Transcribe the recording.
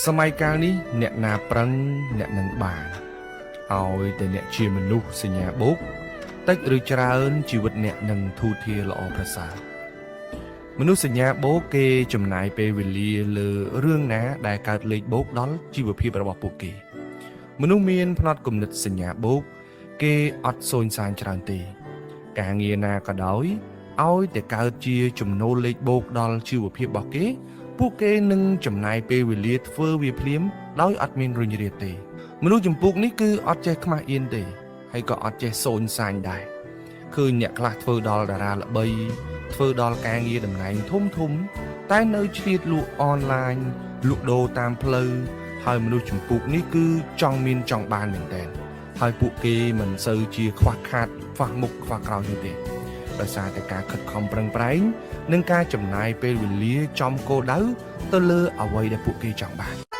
សម័យកាលនេះអ្នកណាប្រឹងអ្នកនឹងបានឲ្យតែអ្នកជាមនុស្សសញ្ញាបូកតិចឬច្រើនជីវិតអ្នកនឹងធូរធារល្អប្រសើរមនុស្សសញ្ញាបូកគេចំណាយពេលវេលាលើរឿងណាដែលកើតលេខបូកដល់ជីវភាពរបស់ពួកគេមនុស្សមានផ្នត់គំនិតសញ្ញាបូកគេអត់សូន្យសានច្រើនទេការងារណាក៏ដោយឲ្យតែកើតជាចំណូលលេខបូកដល់ជីវភាពរបស់គេពួកគេនឹងចំណាយពេលវេលាធ្វើវាភ្លាមដោយអត់មានរុញរាទេមនុស្សចម្ពោះនេះគឺអត់ចេះខ្មាស់អៀនទេហើយក៏អត់ចេះសូន្យសាញដែរឃើញអ្នកខ្លះធ្វើដល់តារាល្បីធ្វើដល់ការងារតំណែងធំតែនៅឆ្លៀតលក់អនឡាញលក់ដូរតាមផ្លូវហើយមនុស្សចម្ពោះនេះគឺចង់មានចង់បានមែនតើហើយពួកគេមិនសូវជាខ្វះខាតខ្វះមុខខ្វះក្រោយនោះទេដោយសារតែការខិតខំប្រឹងប្រែងនិងការចំណាយពេលវេលាចំគោលដៅទៅលើអ្វីដែលពួកគេចង់បាន